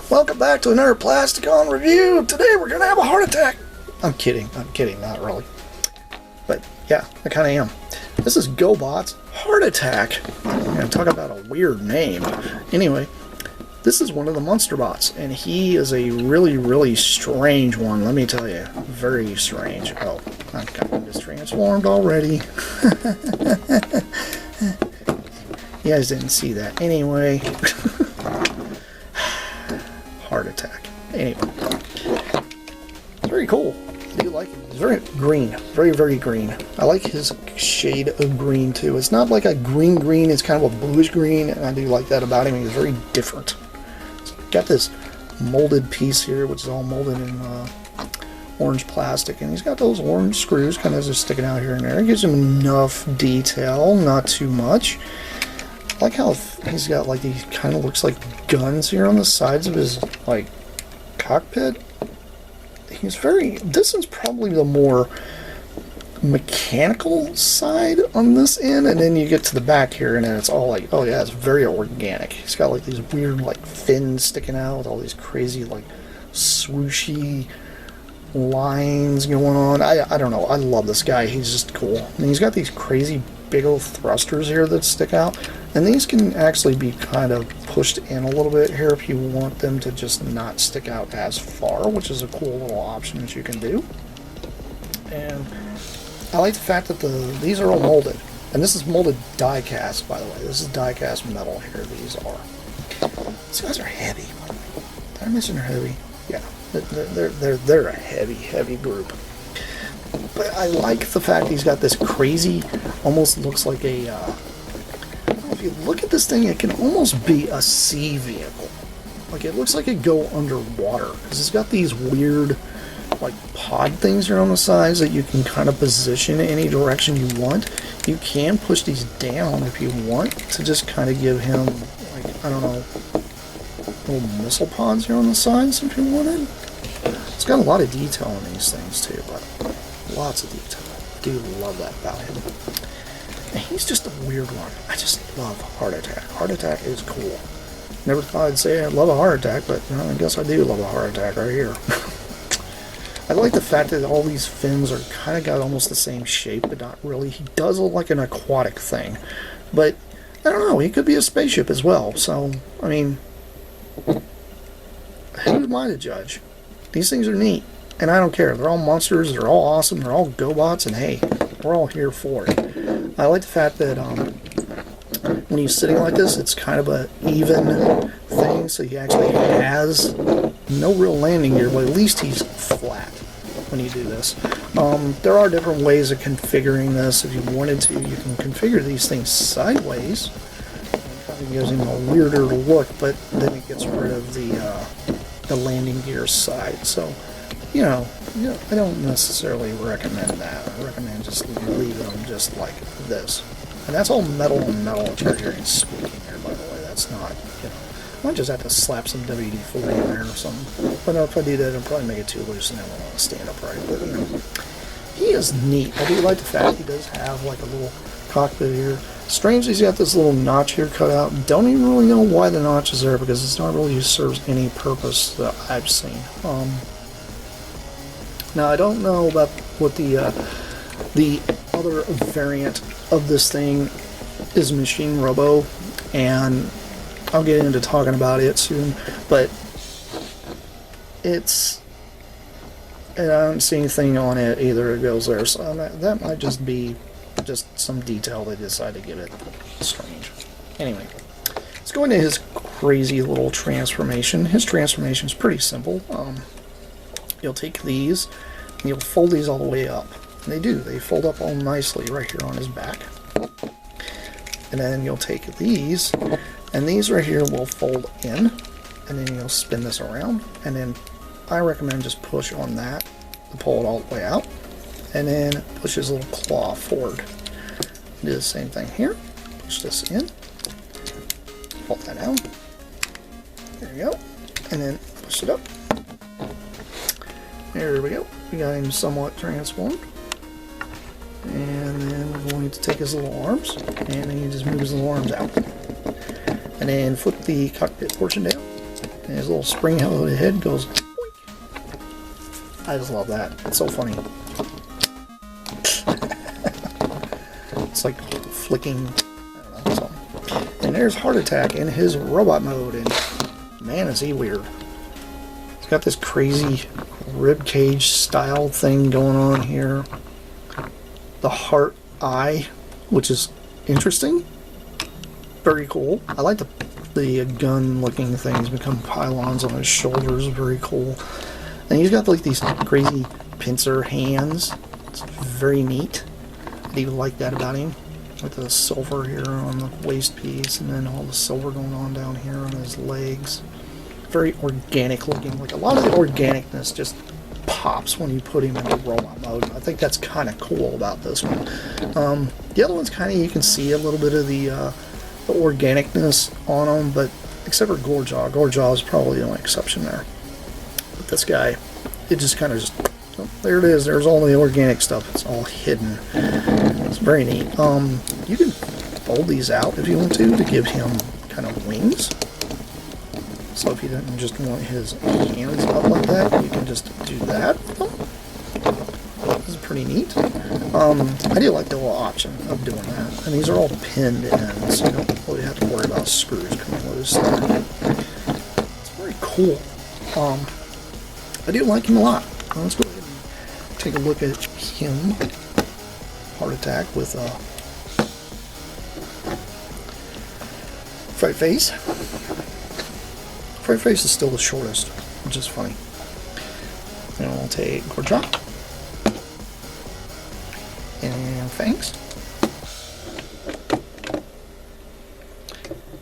Welcome back to another Plasticon review. Today we're gonna have a heart attack. I'm kidding, not really. But yeah, I kinda am. This is Gobots Heart Attack. I'm gonna talk about a weird name. Anyway, this is one of the monster bots, and he is a really strange one, let me tell you. Very strange. Oh, I've got him just transformed already. You guys didn't see that. Anyway. Heart attack. Anyway. It's very cool. I do like it. It's very green. Very green. I like his shade of green too. It's not like a green, it's kind of a bluish green, and I do like that about him. He's very different. So got this molded piece here, which is all molded in orange plastic, and he's got those orange screws kind of just sticking out here and there. It gives him enough detail, not too much. I like how he's got like these kind of looks like guns here on the sides of his like cockpit. He's this is probably the more mechanical side on this end, and then you get to the back here and then it's all like, oh yeah, it's very organic. He's got like these weird like fins sticking out with all these crazy like swooshy lines going on. I don't know. I love this guy. He's just cool. And he's got these crazy big old thrusters here that stick out, and these can actually be kind of pushed in a little bit here if you want them to just not stick out as far, which is a cool little option that you can do. And I like the fact that these are all molded, and this is molded die cast, by the way. This is die cast metal here. These are. These guys are heavy. Did I mention they're heavy? Yeah, they're a heavy group. But I like the fact he's got this crazy, almost looks like a, if you look at this thing, it can almost be a sea vehicle. Like, it looks like it go underwater, because it's got these weird, like, pod things here on the sides that you can kind of position in any direction you want. You can push these down if you want to just kind of give him, like, I don't know, little missile pods here on the sides if you wanted. It's got a lot of detail in these things, too, but lots of detail. I do love that about him. And he's just a weird one. I just love Heart Attack. Heart Attack is cool. Never thought I'd say I love a heart attack, but I guess I do love a heart attack right here. I like the fact that all these fins are kind of got almost the same shape, but not really. He does look like an aquatic thing. But, I don't know, he could be a spaceship as well. So, I mean, who am I to judge? These things are neat. And I don't care. They're all monsters. They're all awesome. They're all Gobots. And hey, we're all here for it. I like the fact that when he's sitting like this, it's kind of an even thing. So he actually has no real landing gear, but at least he's flat when you do this. There are different ways of configuring this. If you wanted to, you can configure these things sideways. It kind of gives him a weirder look, but then it gets rid of the landing gear side. So, you know, I don't necessarily recommend that. I recommend just leaving them just like this. And that's all metal on metal Chargerian speaking here, by the way. That's not, you know, I might just have to slap some WD-40 in there or something. But if I do that, it'll probably make it too loose and then I won't stand upright. But, you know, he is neat. I do like the fact he does have like a little cockpit here. Strangely, he's got this little notch here cut out. Don't even really know why the notch is there, because it's not really serves any purpose that I've seen. Now, I don't know about what the other variant of this thing is, Machine Robo, and I'll get into talking about it soon, but and I don't see anything on it either that goes there, so that might just be just some detail they decided to give it strange. Anyway, let's go into his crazy little transformation. His transformation is pretty simple. You'll take these and you'll fold these all the way up, And they do. They fold up all nicely right here on his back. And then you'll take these, and these right here will fold in, and then you'll spin this around, and then I recommend just push on that to pull it all the way out, and then push his little claw forward. Do the same thing here. Push this in, fold that out. There you go, and then push it up. There we go. We got him somewhat transformed. And then we're going to take his little arms, and then he just moves his little arms out. And then flip the cockpit portion down, and his little spring-loaded head goes boink. I just love that. It's so funny. It's like flicking, I don't know, something. And there's Heart Attack in his robot mode, and man, is he weird. He's got this crazy rib cage style thing going on here. The heart eye, which is interesting. Very cool. I like the gun looking things become pylons on his shoulders. Very cool. And he's got like these crazy pincer hands. It's very neat. I do like that about him. With the silver here on the waist piece, and then all the silver going on down here on his legs. Very organic looking. Like a lot of the organicness just pops when you put him into robot mode. I think that's kind of cool about this one. The other one's kind of, you can see a little bit of the organicness on them, but except for Gorejaw. Gorejaw is probably the only exception there. But this guy, it just kind of just, oh, there it is. There's all the organic stuff. It's all hidden. It's very neat. You can fold these out if you want to give him kind of wings. So if you didn't just want his hands up like that, you can just do that. This is pretty neat. I do like the little option of doing that. And these are all pinned in, so you don't really have to worry about screws coming loose there. It's very cool. I do like him a lot. Let's go ahead and take a look at him. Heart Attack with Fright Face. Fright Face is still the shortest, which is funny. And we'll take Gorejaw and Fangs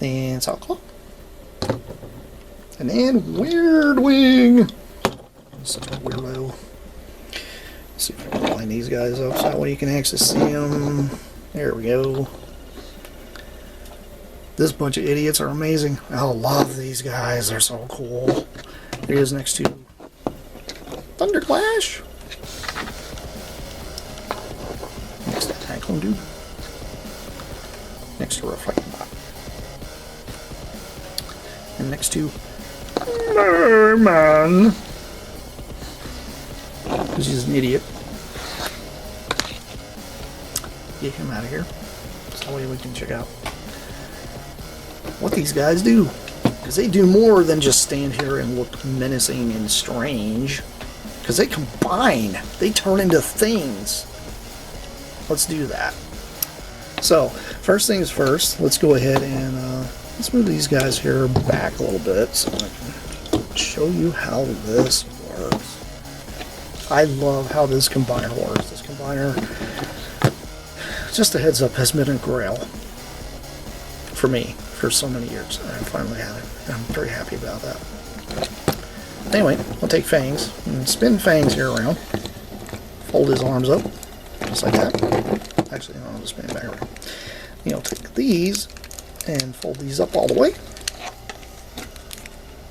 and Saltclaw, and then Weird Wing. Such a weirdo. Let's see if I can line these guys up so that way you can actually see them. There we go. This bunch of idiots are amazing. I love these guys. They're so cool. Here he is next to Thunderclash. Next to Tackling Dude. Next to Reflecting Bot. And next to Merman. Because he's an idiot. Get him out of here. So that way we can check out what these guys do, because they do more than just stand here and look menacing and strange, because they combine, they turn into things. Let's do that. So first things first, let's go ahead and let's move these guys here back a little bit so I can show you how this works. I love how this combiner works. This combiner, just a heads up, has been a grail for me for so many years. I finally have it. I'm very happy about that. Anyway, we'll take Fangs and spin Fangs here around. Fold his arms up, just like that. Actually, no, I'll just spin it back around. You know, take these and fold these up all the way.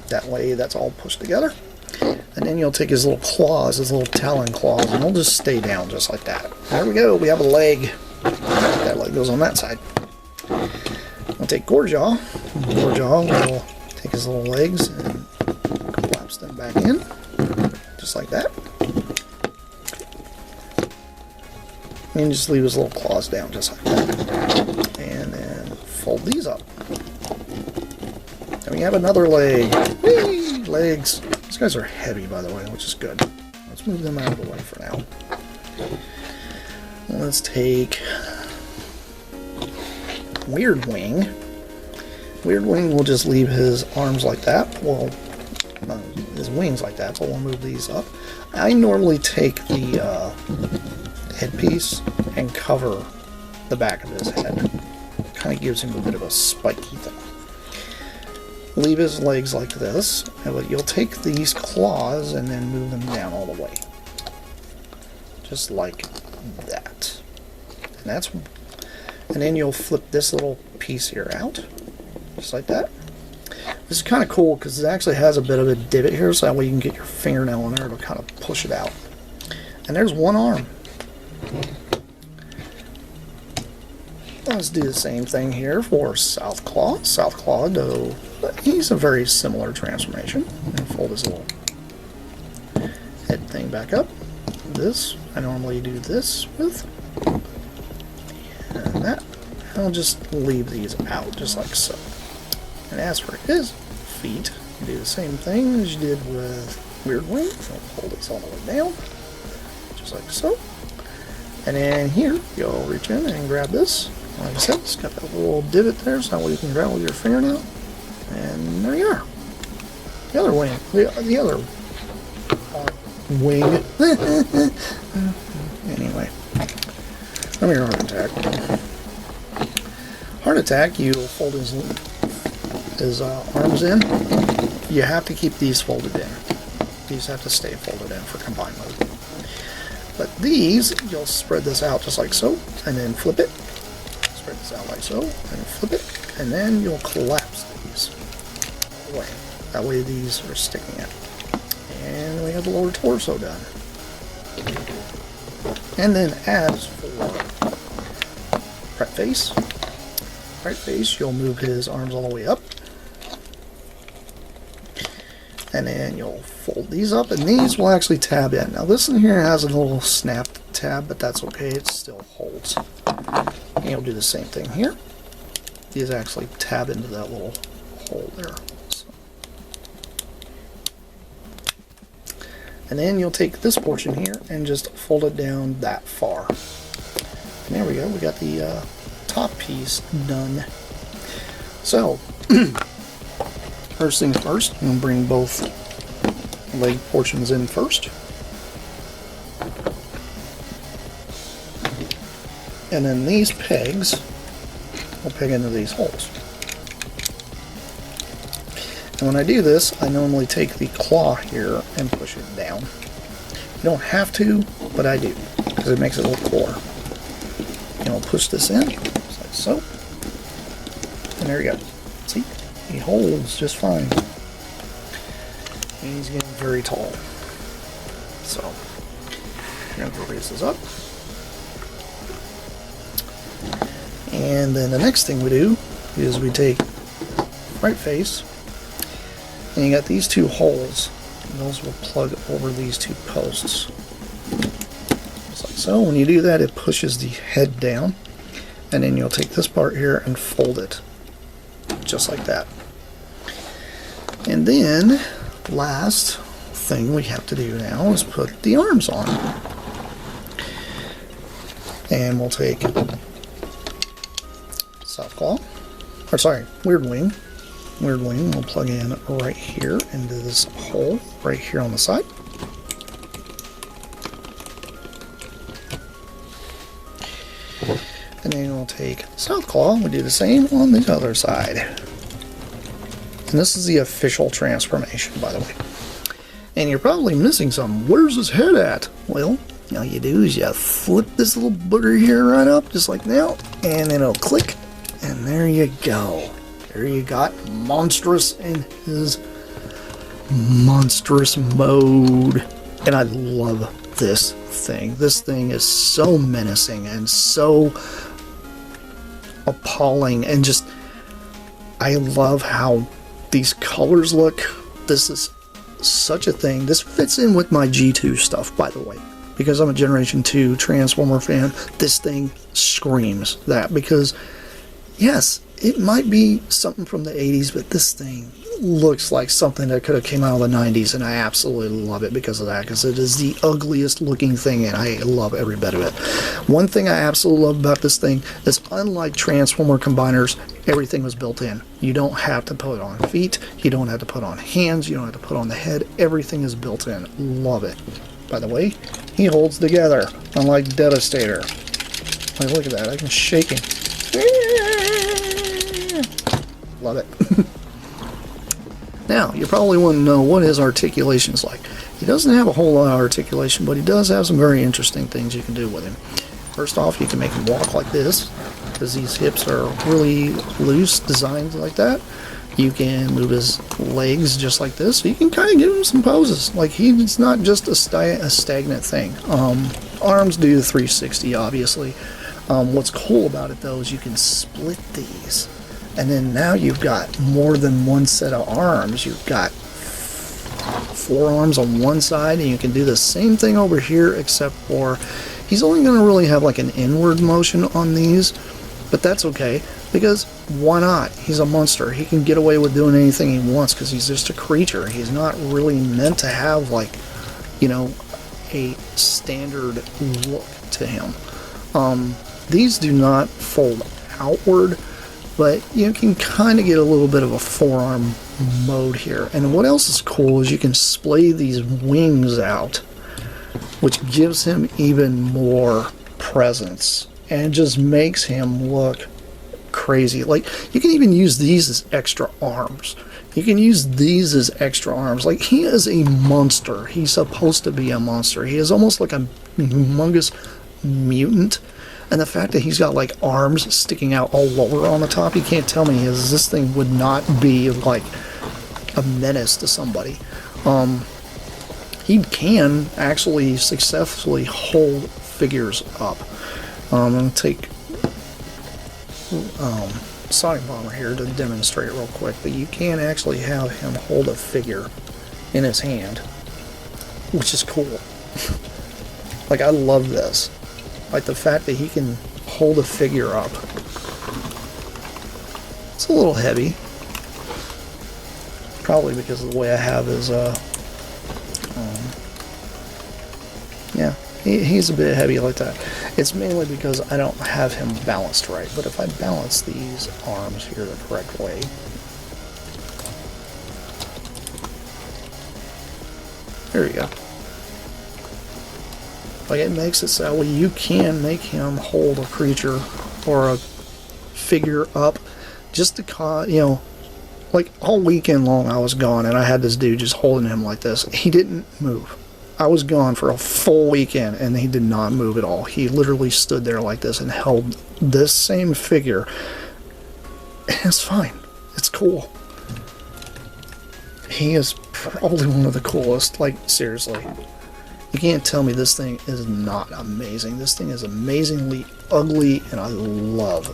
That way, that's all pushed together. And then you'll take his little claws, his little talon claws, and they'll just stay down just like that. There we go. We have a leg. That leg goes on that side. I'll take Gorejaw. Gorejaw will take his little legs and collapse them back in, just like that. And just leave his little claws down, just like that. And then fold these up. And we have another leg. Whee! Legs. These guys are heavy, by the way, which is good. Let's move them out of the way for now. Let's take Weird Wing. Weird Wing will just leave his arms like that. Well, his wings like that, so we'll move these up. I normally take the headpiece and cover the back of his head. Kind of gives him a bit of a spiky thing. Leave his legs like this, but you'll take these claws and then move them down all the way. Just like that. And then you'll flip this little piece here out, just like that. This is kind of cool because it actually has a bit of a divot here, so that way you can get your fingernail in there to kind of push it out. And there's one arm. Let's do the same thing here for South Claw. South Claw, though, he's a very similar transformation. And fold his little head thing back up. This, I normally do this with. And that. I'll just leave these out, just like so. And as for his feet, you do the same thing as you did with Weird Wing. I'll pull these all the way down, just like so. And then here, you'll reach in and grab this. Like I said, it's got that little divot there, so that way you can grab it with your fingernail. And there you are. The other wing. The other wing. Anyway. Come here, Heart Attack. Heart Attack, you fold his arms in. You have to keep these folded in. These have to stay folded in for combined mode. But these, you'll spread this out just like so, and then flip it. Spread this out like so, and flip it, and then you'll collapse these all the way. That way these are sticking out. And we have the lower torso done. And then as for right face, you'll move his arms all the way up. And then you'll fold these up, and these will actually tab in. Now this one here has a little snap tab, but that's okay, it still holds. And you'll do the same thing here. These actually tab into that little hole there. So. And then you'll take this portion here and just fold it down that far. And there we go, we got the top piece done. So, first things first, I'm going to bring both leg portions in first. And then these pegs will peg into these holes. And when I do this, I normally take the claw here and push it down. You don't have to, but I do, because it makes it look cooler. And I'll push this in, just like so. And there you go. See? He holds just fine. And he's getting very tall. So, I'm going to raise this up. And then the next thing we do is we take right face, and you got these two holes, and those will plug over these two posts. Just like so. When you do that, it pushes the head down, and then you'll take this part here and fold it, just like that. And then, last thing we have to do now is put the arms on. And we'll take South Claw, or sorry, Weird Wing. Weird Wing will plug in right here into this hole right here on the side. And then we'll take South Claw, we'll do the same on the other side. And this is the official transformation, by the way. And you're probably missing some. Where's his head at? Well, all you do is you flip this little booger here right up, just like that, and then it'll click, and there you go. There you got Monsterous in his monstrous mode. And I love this thing. This thing is so menacing and so appalling, and just, I love how these colors look. This is such a thing. This fits in with my G2 stuff, by the way, because I'm a Generation 2 Transformer fan. This thing screams that, because yes, it might be something from the 80s, but this thing looks like something that could have came out of the 90s, and I absolutely love it because of that, because it is the ugliest looking thing, and I love every bit of it. One thing I absolutely love about this thing is, unlike Transformer combiners, everything was built in. You don't have to put on feet, you don't have to put on hands, you don't have to put on the head. Everything is built in. Love it. by the way. He holds together, unlike Devastator. Like, look at that, I can shake him. Love it. Now, you probably want to know what his articulation is like. He doesn't have a whole lot of articulation, but he does have some very interesting things you can do with him. First off, you can make him walk like this, because these hips are really loose, designed like that. You can move his legs just like this, so you can kind of give him some poses. Like, he's not just a stagnant thing. Arms do the 360, obviously. What's cool about it, though, is you can split these. And then now you've got more than one set of arms. You've got 4 arms on one side, and you can do the same thing over here, except for he's only going to really have like an inward motion on these. But that's okay, because why not? He's a monster. He can get away with doing anything he wants because he's just a creature. He's not really meant to have, like, you know, a standard look to him. These do not fold outward, but you can kind of get a little bit of a forearm mode here. And what else is cool is you can splay these wings out, which gives him even more presence and just makes him look crazy. Like, you can even use these as extra arms. You can use these as extra arms. Like, he is a monster. He's supposed to be a monster. He is almost like a humongous mutant. And the fact that he's got like arms sticking out all over on the top, you can't tell me is this thing would not be like a menace to somebody. He can actually successfully hold figures up. I'm going to take Sonic Bomber here to demonstrate real quick, but you can actually have him hold a figure in his hand, which is cool. Like, I love this. Like, the fact that he can hold a figure up. It's a little heavy. Probably because of the way I have his, yeah, he's a bit heavy like that. It's mainly because I don't have him balanced right. But if I balance these arms here the correct way, there you go. Like, it makes it so well, you can make him hold a creature or a figure up just to, you know, like all weekend long I was gone and I had this dude just holding him like this. He didn't move. I was gone for a full weekend and he did not move at all. He literally stood there like this and held this same figure. And it's fine. It's cool. He is probably one of the coolest. Like, seriously. You can't tell me this thing is not amazing. This thing is amazingly ugly, and I love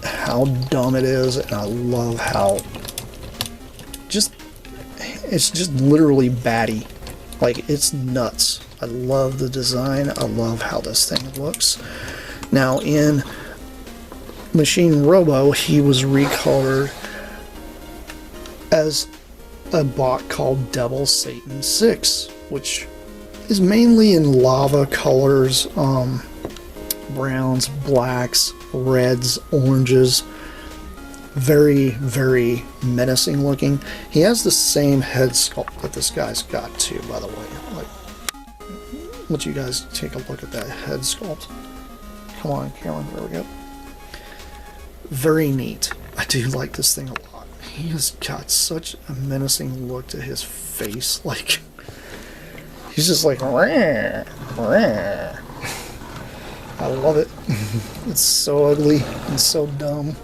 how dumb it is, and I love how it's just literally batty. Like, it's nuts. I love the design. I love how this thing looks. Now, in Machine Robo, he was recolored as a bot called Devil Satan 6, which is mainly in lava colors, browns, blacks, reds, oranges. Very, very menacing looking. He has the same head sculpt that this guy's got too, by the way. Like, let you guys take a look at that head sculpt. Come on, Cameron, there we go. Very neat. I do like this thing a lot. He has got such a menacing look to his face. Like, he's just like, rah, rah. I love it. It's so ugly and so dumb.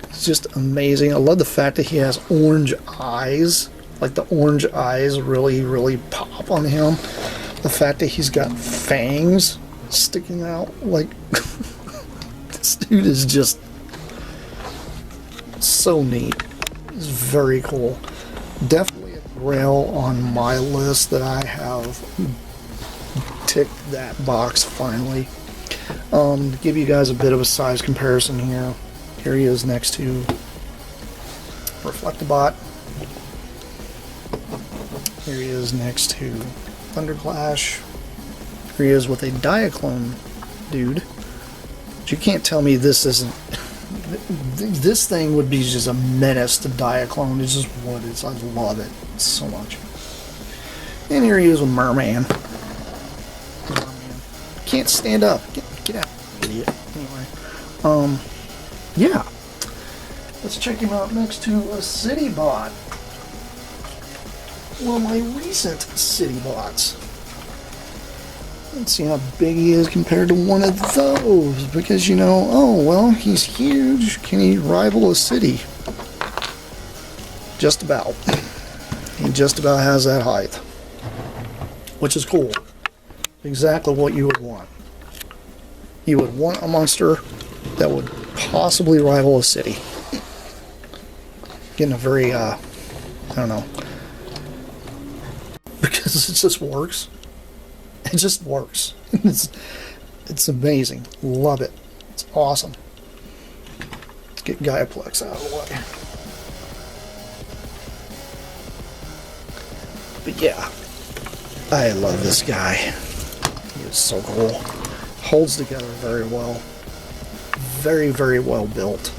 It's just amazing. I love the fact that he has orange eyes. Like, the orange eyes really, really pop on him. The fact that he's got fangs sticking out. Like, this dude is just so neat. It's very cool. Definitely a grail on my list that I have ticked that box finally. To give you guys a bit of a size comparison here. Here he is next to Reflectabot. Here he is next to Thunderclash. Here he is with a Diaclone dude. But you can't tell me this isn't... This thing would be just a menace to Diaclone. It's just what it is. I love it so much. And here he is with Merman. can't stand up. Get out, idiot. Anyway, yeah. Let's check him out next to a city bot. One of my recent city bots. Let's see how big he is compared to one of those. Because, you know, oh, well, he's huge. Can he rival a city? Just about. He just about has that height. Which is cool. Exactly what you would want. You would want a monster that would possibly rival a city. Getting a very, I don't know. Because it just works. It just works. It's amazing. Love it. It's awesome. Let's get Gobots out of the way. But yeah, I love this guy. He is so cool. Holds together very well. Very, very well built.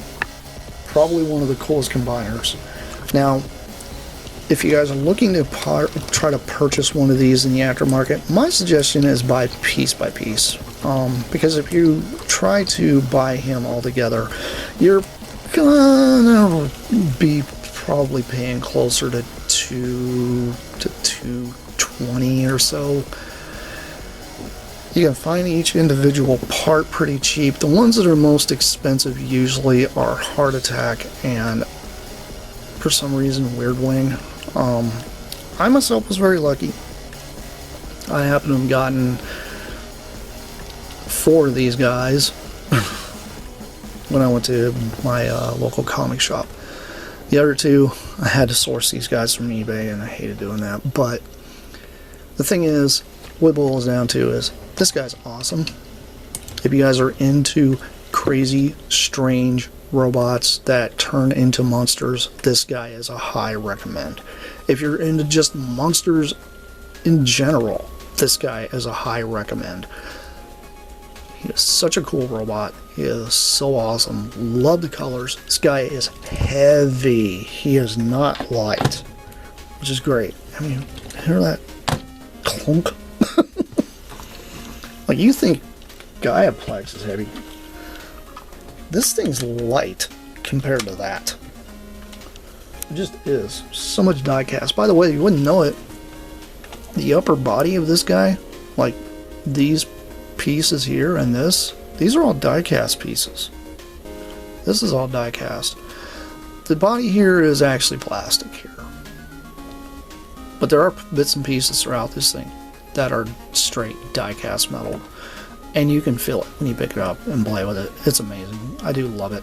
Probably one of the coolest combiners. Now, if you guys are looking to try to purchase one of these in the aftermarket, my suggestion is buy piece by piece. Because if you try to buy him all together, you're gonna be probably paying closer to $220 or so. You can find each individual part pretty cheap. The ones that are most expensive usually are Heart Attack and, for some reason, Weird Wing. I myself was very lucky. I happen to have gotten 4 of these guys when I went to my local comic shop. The other 2, I had to source these guys from eBay, and I hated doing that. But the thing is, what it boils down to is, this guy's awesome. If you guys are into crazy, strange robots that turn into monsters, this guy is a high recommend. If you're into just monsters in general, this guy is a high recommend. He is such a cool robot. He is so awesome. Love the colors. This guy is heavy. He is not light, which is great. I mean, hear that clunk? Like, you think Gobots is heavy. This thing's light compared to that. It just is. So much die cast. By the way, you wouldn't know it. The upper body of this guy, like these pieces here and this, these are all die cast pieces. This is all die cast. The body here is actually plastic here. But there are bits and pieces throughout this thing that are straight die cast metal. And you can feel it when you pick it up and play with it. It's amazing. I do love it.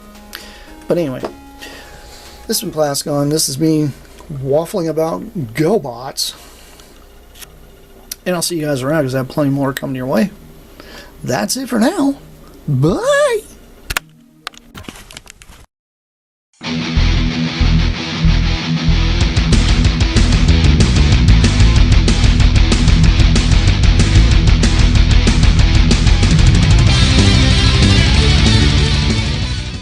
But anyway, this has been Plasticon. This is me waffling about Gobots. And I'll see you guys around because I have plenty more coming your way. That's it for now. Bye!